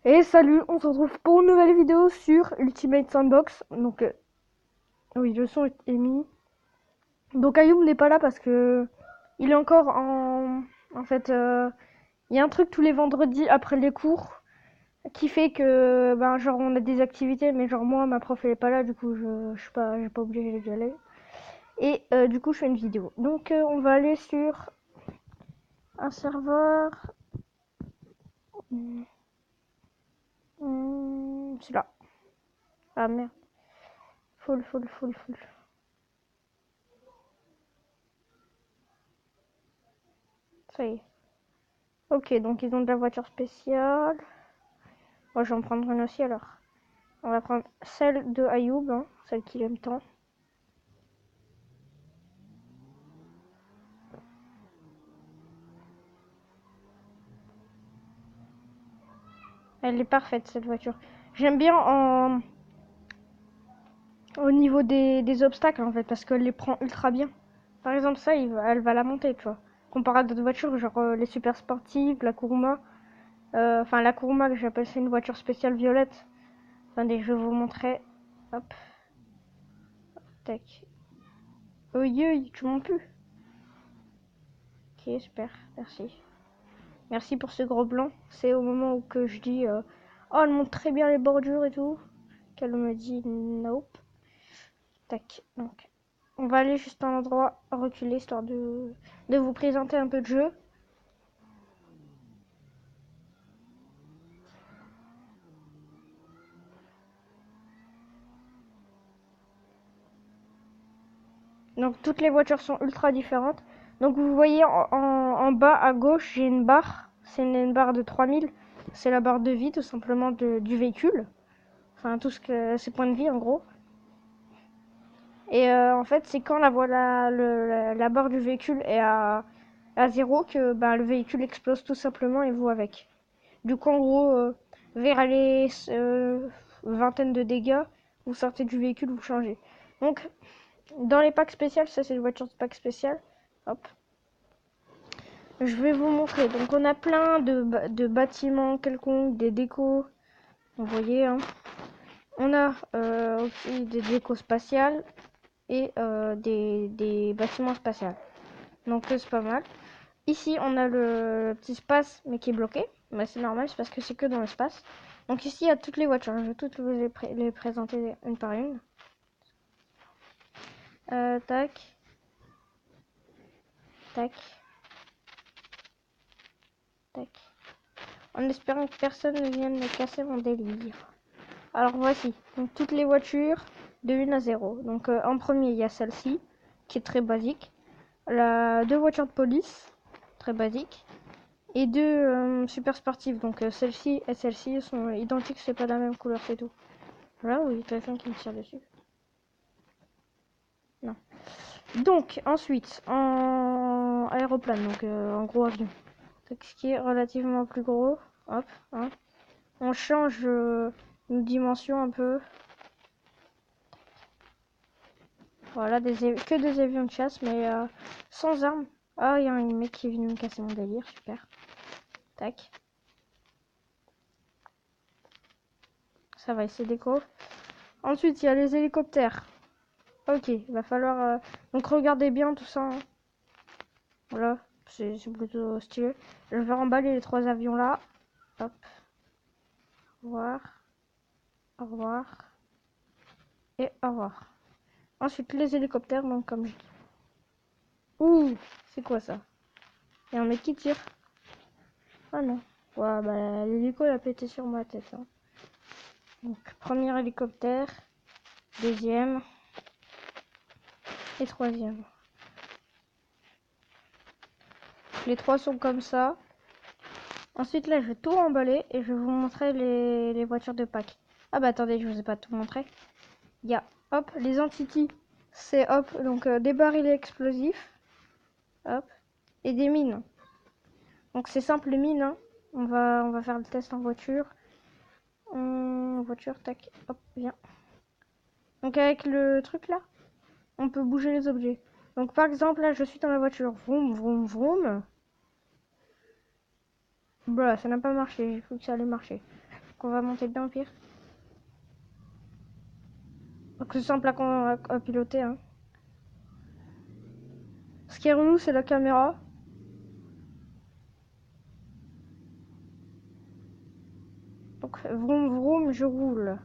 Et salut, on se retrouve pour une nouvelle vidéo sur Ultimate Sandbox. Donc, oui, le son est mis. Donc, Ayoub n'est pas là parce que il est encore en. En fait, il y a un truc tous les vendredis après les cours qui fait que, ben, genre, on a des activités, mais genre, moi, ma prof, elle est pas là, du coup, je suis pas, j'ai pas obligé d'y aller. Et du coup, je fais une vidéo. Donc, on va aller sur un serveur. C'est là. Ah merde. Full. Ça y est. Ok, donc ils ont de la voiture spéciale. Moi, je vais en prendre une aussi alors. On va prendre celle de Ayoub, hein, celle qu'il aime tant. Elle est parfaite cette voiture. J'aime bien au niveau des obstacles en fait, parce qu'elle les prend ultra bien. Par exemple, ça, elle va la monter, tu vois. Comparé à d'autres voitures, genre les super sportives, la Kuruma. Enfin, la Kuruma, que j'appelle c'est une voiture spéciale violette. Attendez, je vais vous montrer. Hop, tac. Oui, tu m'en plus. Ok, super, merci. Merci pour ce gros blanc. C'est au moment où que je dis oh, elle montre très bien les bordures et tout, qu'elle me dit nope. Tac. Donc, on va aller juste à un endroit reculé histoire de vous présenter un peu de jeu. Donc, toutes les voitures sont ultra différentes. Donc, vous voyez en bas à gauche, j'ai une barre. C'est une barre de 3000. C'est la barre de vie tout simplement du véhicule. Enfin, tout ce que ses points de vie en gros. Et en fait, c'est quand la barre du véhicule est à zéro que bah, le véhicule explose tout simplement et vous avec. Du coup, en gros, vers les vingtaines de dégâts, vous sortez du véhicule, vous changez. Donc, dans les packs spéciaux, ça c'est une voiture de pack spécial. Hop. Je vais vous montrer. Donc, on a plein de bâtiments quelconques, des décos. Vous voyez, hein. On a aussi des décos spatiales et des bâtiments spatiaux. Donc c'est pas mal. Ici on a le petit espace mais qui est bloqué. Mais c'est normal, c'est parce que c'est que dans l'espace. Donc ici il y a toutes les voitures. Je vais toutes les présenter une par une. Tac. Tac. Tac. En espérant que personne ne vienne me casser mon délire. Alors voici. Donc toutes les voitures de 1 à 0. Donc en premier il y a celle-ci qui est très basique. Deux voitures de police. Très basique. Et deux super sportives. Donc celle-ci et celle-ci sont identiques, c'est pas la même couleur, c'est tout. Voilà, oui, quelqu'un qui me tire dessus. Non. Donc ensuite, en aéroplane, donc en gros avion. Donc, ce qui est relativement plus gros. Hop, hein. On change une dimension un peu. Voilà, que des avions de chasse, mais sans armes. Ah, il y a un mec qui est venu me casser mon délire, super. Tac. Ça va, c'est déco. Ensuite, il y a les hélicoptères. Ok, il va falloir... Donc regardez bien tout ça, hein. Voilà, c'est plutôt stylé. Je vais remballer les trois avions là. Hop. Au revoir. Au revoir. Et au revoir. Ensuite, les hélicoptères, donc comme je dis. Ouh, c'est quoi ça? Il y a un mec qui tire. Ah non. Ouais, bah l'hélico il a pété sur ma tête, hein. Donc, premier hélicoptère. Deuxième. Et troisième. Les trois sont comme ça. Ensuite, là, je vais tout emballer et je vais vous montrer les voitures de pack. Ah bah attendez, je vous ai pas tout montré. Il y a, hop, les entités. C'est, hop, donc des barils explosifs. Hop. Et des mines. Donc c'est simple, les mines, hein. On va faire le test en voiture. Voiture, tac, hop, viens. Donc avec le truc là, on peut bouger les objets. Donc par exemple, là, je suis dans la voiture. Vroom, vroom, vroom. Bah, ça n'a pas marché. J'ai cru que ça allait marcher. qu'on va monter dedans au pire. Donc c'est simple à piloter. Hein. Ce qui est relou, c'est la caméra. Donc vroom vroom, je roule.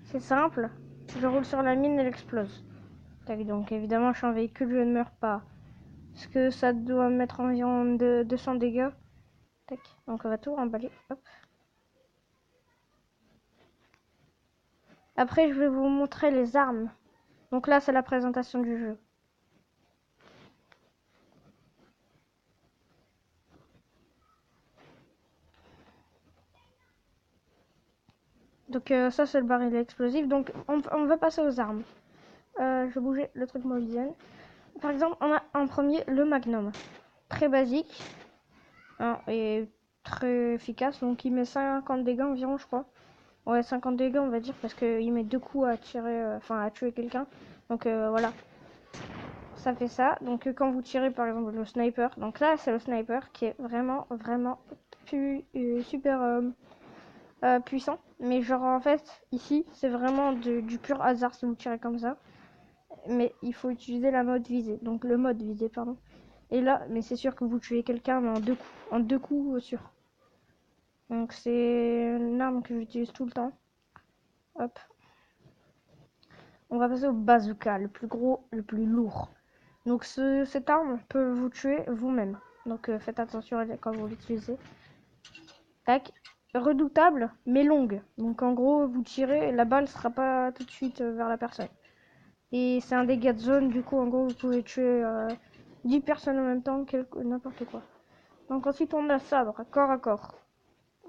C'est simple. Je roule sur la mine, elle explose. Tac, donc évidemment, je suis en véhicule, je ne meurs pas. Parce que ça doit mettre environ 200 dégâts. Tac, donc on va tout remballer. Hop. Après, je vais vous montrer les armes. Donc là, c'est la présentation du jeu. Donc ça, c'est le baril explosif. Donc on va passer aux armes. Je vais bouger le truc mobilisé. Par exemple, on a en premier le Magnum. Très basique. Hein, et très efficace. Donc il met 50 dégâts environ, je crois. Ouais, 50 dégâts, on va dire, parce qu'il met 2 coups à tirer, enfin à tuer quelqu'un. Donc voilà. Ça fait ça. Donc quand vous tirez par exemple le sniper, donc là c'est le sniper qui est vraiment super puissant. Mais genre en fait ici c'est vraiment du pur hasard si vous tirez comme ça. Mais il faut utiliser la mode visée, donc le mode visé pardon. Et là, mais c'est sûr que vous tuez quelqu'un en deux coups sûr. Donc c'est une arme que j'utilise tout le temps. Hop. On va passer au bazooka, le plus gros, le plus lourd. Donc cette arme peut vous tuer vous-même. Donc faites attention quand vous l'utilisez. Tac. Redoutable, mais longue. Donc en gros, vous tirez, la balle sera pas tout de suite vers la personne. Et c'est un dégât de zone, du coup en gros vous pouvez tuer 10 personnes en même temps, n'importe quoi. Donc ensuite on a sabre, corps à corps.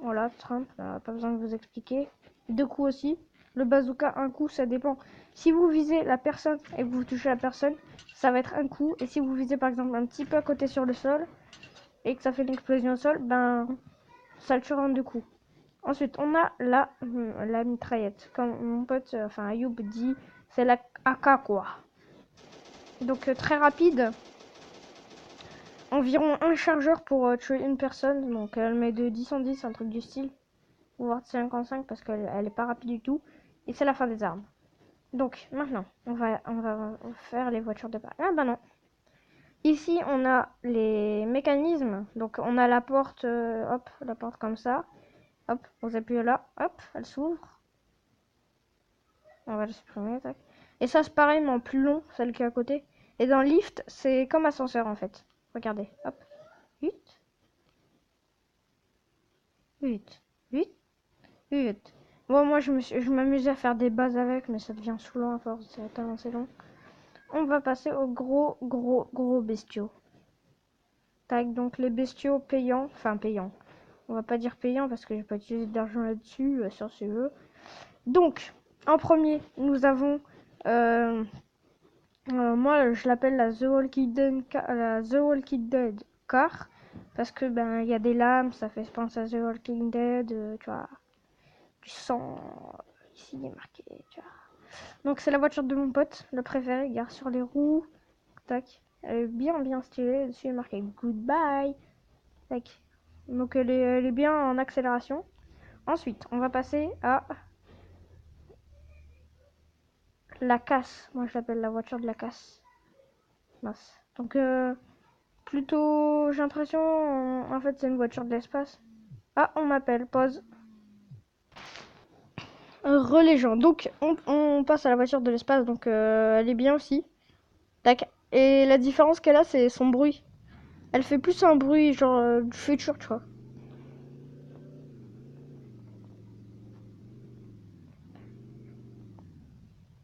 Voilà, Trump, pas besoin de vous expliquer. 2 coups aussi. Le bazooka, un coup, ça dépend. Si vous visez la personne et que vous touchez la personne, ça va être un coup. Et si vous visez par exemple un petit peu à côté sur le sol et que ça fait une explosion au sol, ben ça le tuera en 2 coups. Ensuite, on a la mitraillette. Comme mon pote, enfin Ayoub dit, c'est la AK quoi. Donc très rapide. Environ un chargeur pour tuer une personne. Donc elle met de 10 en 10, un truc du style. Voire de 55 parce qu'elle est pas rapide du tout. Et c'est la fin des armes. Donc maintenant, on va faire les voitures de pas. Ah bah non. Ici, on a les mécanismes. Donc on a la porte, hop, la porte comme ça. Hop, vous appuyez là, hop, elle s'ouvre. On va le supprimer, tac. Et ça, c'est pareil, mais en plus long, celle qui est à côté. Et dans le lift, c'est comme ascenseur en fait. Regardez, hop. 8, 8, 8, 8. Bon, moi, je m'amusais à faire des bases avec, mais ça devient saoulant à force, c'est tellement c'est long. On va passer aux gros bestiaux. Tac, donc les bestiaux payants, enfin payants. On va pas dire payants parce que j'ai pas utilisé d'argent là-dessus, sur ce jeu. Donc, en premier, nous avons... moi, je l'appelle la The Walking Dead car. Parce que, ben, il y a des lames, ça fait penser à The Walking Dead, tu vois. Du sang, ici, il est marqué, tu vois. Donc, c'est la voiture de mon pote, le préféré, gare sur les roues. Tac. Elle est bien stylée, dessus il est marqué Goodbye. Tac. Donc, elle est bien en accélération. Ensuite, on va passer à la casse. Moi, je l'appelle la voiture de la casse. Mince. Donc, plutôt, j'ai l'impression, en fait, c'est une voiture de l'espace. Ah, on m'appelle, pause. Relais gens. Donc, on passe à la voiture de l'espace, donc elle est bien aussi. Tac. Et la différence qu'elle a, c'est son bruit. Elle fait plus un bruit, genre, du futur, tu vois.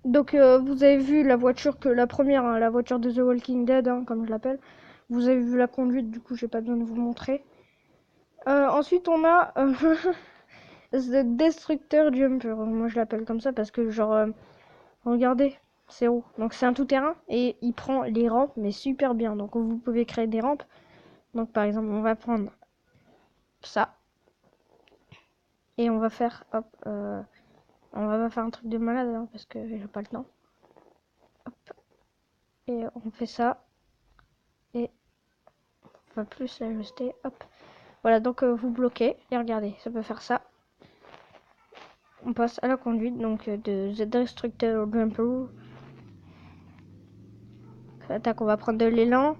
Donc, vous avez vu la voiture, que la première, hein, la voiture de The Walking Dead, hein, comme je l'appelle. Vous avez vu la conduite, du coup, j'ai pas besoin de vous montrer. Ensuite, on a The Destructor Jumper. Moi, je l'appelle comme ça parce que, genre, regardez, c'est haut. Donc, c'est un tout-terrain et il prend les rampes, mais super bien. Donc, vous pouvez créer des rampes. Donc, par exemple, on va prendre ça et on va faire, hop, on va pas faire un truc de malade hein, parce que j'ai pas le temps. Hop, et on fait ça et on va plus l'ajuster. Hop, voilà. Donc, vous bloquez et regardez, ça peut faire ça. On passe à la conduite, donc de The Destructor Jumper. Attaque, on va prendre de l'élan.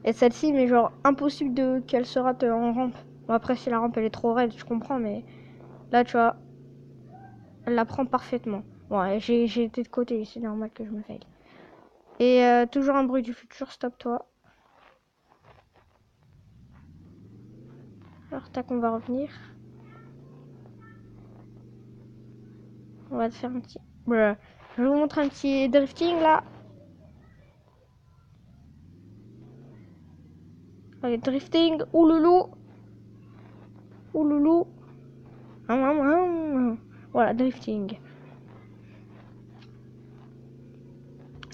Et celle-ci, mais genre impossible de qu'elle se rate en rampe. Bon, après, si la rampe elle est trop raide, je comprends, mais là, tu vois, elle la prend parfaitement. Bon, ouais, j'ai été de côté, c'est normal que je me faille. Et toujours un bruit du futur, stop-toi. Alors, tac, on va revenir. On va te faire un petit... Voilà. Je vous montre un petit drifting, là. Allez, drifting, ouloulou. Ouloulou. Voilà, drifting.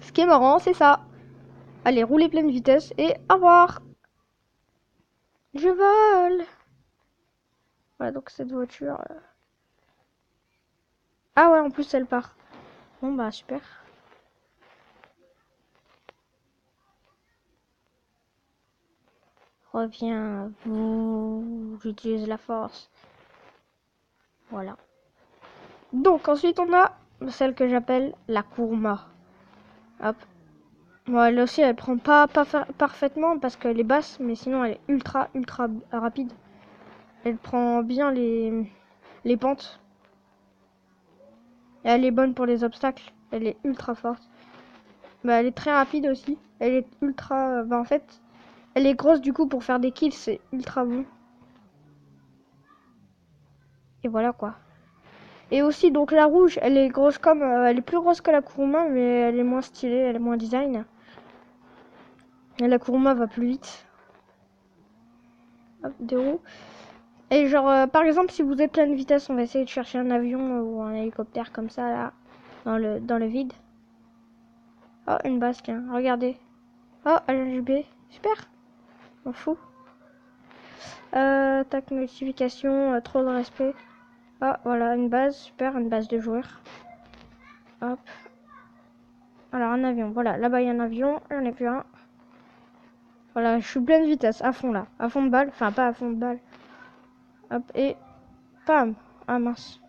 Ce qui est marrant, c'est ça. Allez, roulez pleine vitesse et au revoir. Je vole. Voilà, donc cette voiture... Ah ouais, en plus, elle part. Bon, bah, super. Reviens, vous... J'utilise la force. Voilà. Donc, ensuite, on a celle que j'appelle la Kuruma. Hop. Bon, elle aussi, elle prend pas parfaitement parce qu'elle est basse, mais sinon, elle est ultra rapide. Elle prend bien les pentes. Et elle est bonne pour les obstacles. Elle est ultra forte. Bah, elle est très rapide aussi. Elle est ultra... Bah, en fait, elle est grosse du coup pour faire des kills. C'est ultra bon. Et voilà quoi. Et aussi, donc la rouge, elle est grosse comme... elle est plus grosse que la Kuruma, mais elle est moins stylée, elle est moins design. Et la Kuruma va plus vite. Hop, des roues. Et genre, par exemple, si vous êtes pleine vitesse, on va essayer de chercher un avion ou un hélicoptère comme ça, là, dans le vide. Oh, une base, tiens, regardez. Oh, LGB, super. On fout. Tac, notification, trop de respect. Ah, voilà, une base, super, une base de joueurs. Hop. Alors, un avion, voilà, là-bas, il y a un avion, j'en ai vu un. Voilà, je suis pleine vitesse, à fond, là. À fond de balle, enfin, pas à fond de balle. Hop, et... Pam. Ah, mince.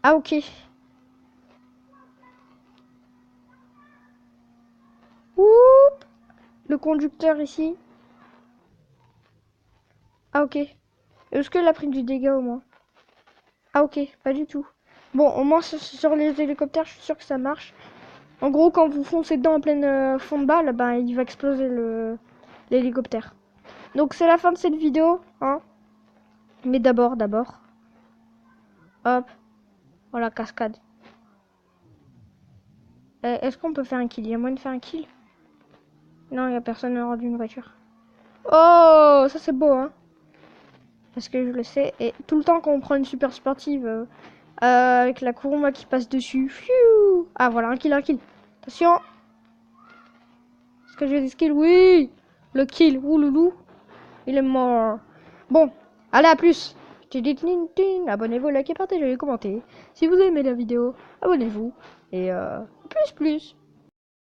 Ah, ok. Oup. Le conducteur, ici. Ah, ok. Est-ce qu'elle a pris du dégât, au moins? Ah, ok, pas du tout. Bon, au moins, sur les hélicoptères, je suis sûr que ça marche. En gros, quand vous foncez dedans en pleine fond de balle, ben, il va exploser l'hélicoptère. Donc, c'est la fin de cette vidéo, hein. Mais d'abord, hop, voilà, cascade. Est-ce qu'on peut faire un kill? Il y a moyen de faire un kill? Non, il n'y a personne hors d'une voiture. Oh, ça c'est beau, hein. Parce que je le sais. Et tout le temps quand on prend une super sportive avec la Kuruma qui passe dessus. Pfiou. Ah, voilà, un kill, un kill. Attention. Est-ce que j'ai des skills? Oui. Le kill, ouloulou. Il est mort. Bon, allez, à plus. Abonnez-vous, likez, partagez, commentez. Si vous aimez la vidéo, abonnez-vous. Et plus.